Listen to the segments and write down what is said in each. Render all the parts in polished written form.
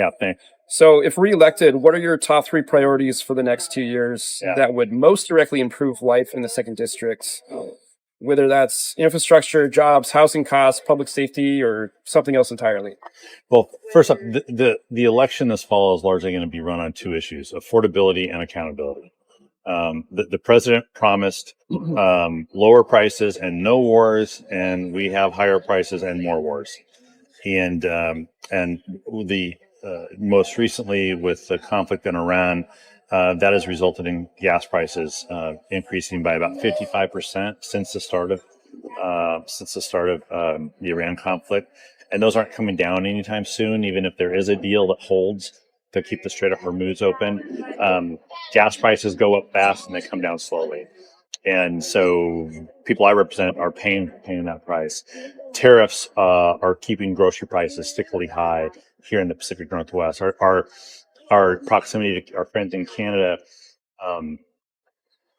Yeah, thanks. So, if reelected, what are your top three priorities for the next 2 years Yeah. that would most directly improve life in the second district? Whether that's infrastructure, jobs, housing costs, public safety, or something else entirely. Well, first up, the election this fall is largely going to be run on two issues: affordability and accountability. The president promised lower prices and no wars, and we have higher prices and more wars. And the most recently with the conflict in Iran, that has resulted in gas prices increasing by about 55% since the start of the Iran conflict, and those aren't coming down anytime soon. Even if there is a deal that holds to keep the Strait of Hormuz open, gas prices go up fast and they come down slowly. And so people I represent are paying that price. Tariffs are keeping grocery prices stickily high here in the Pacific Northwest. Our proximity to our friends in Canada um,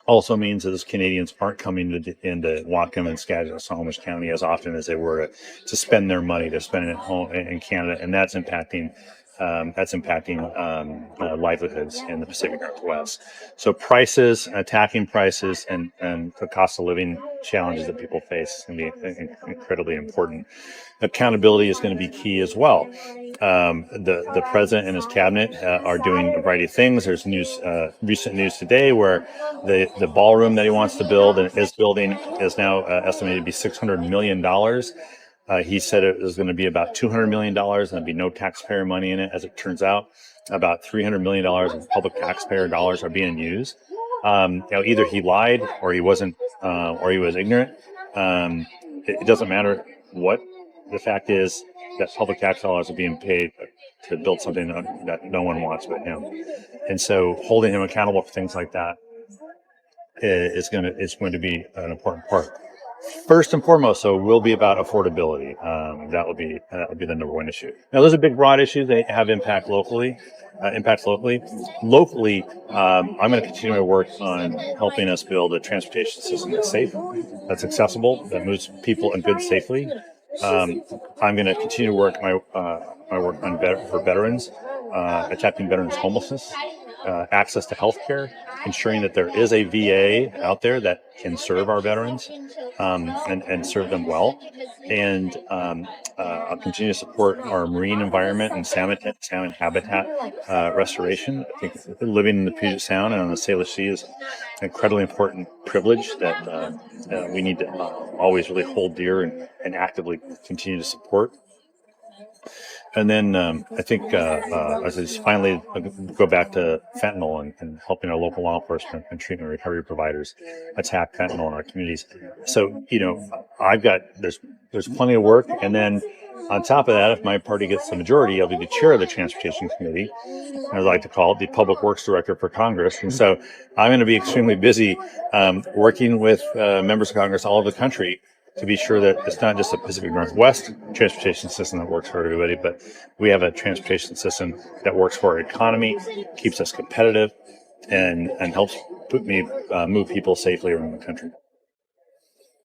also means that those Canadians aren't coming into Whatcom and Skagit, Snohomish County as often as they were to spend their money. They're spending it home in Canada, and that's impacting livelihoods in the Pacific Northwest. So prices, attacking prices, and the cost of living challenges that people face is going to be incredibly important. Accountability is going to be key as well. The president and his cabinet are doing a variety of things. There's recent news today where the ballroom that he wants to build and is building is now estimated to be $600 million. He said it was going to be about $200 million and there'd be no taxpayer money in it. As it turns out, about $300 million of public taxpayer dollars are being used. Either he lied or he wasn't, or he was ignorant. It doesn't matter what. The fact is that public tax dollars are being paid to build something that no one wants but him. And so holding him accountable for things like that is going to be an important part. First and foremost, so will be about affordability. That will be the number one issue. Now, those are big, broad issues. They have impacts locally. Locally, I'm going to continue my work on helping us build a transportation system that's safe, that's accessible, that moves people and goods safely. I'm going to continue to work my work on for veterans, attacking veterans' homelessness, access to healthcare, ensuring that there is a VA out there that can serve our veterans and serve them well. And I'll continue to support our marine environment and salmon habitat restoration. I think living in the Puget Sound and on the Salish Sea is an incredibly important privilege that we need to always really hold dear and actively continue to support. And then I think as I just finally go back to fentanyl and helping our local law enforcement and treatment and recovery providers attack fentanyl in our communities. So there's plenty of work, and then on top of that, if my party gets the majority, I'll be the chair of the Transportation Committee. I like to call it the Public Works Director for Congress. And so I'm going to be extremely busy working with members of Congress all over the country to be sure that it's not just a Pacific Northwest transportation system that works for everybody, but we have a transportation system that works for our economy, keeps us competitive, and helps move people safely around the country.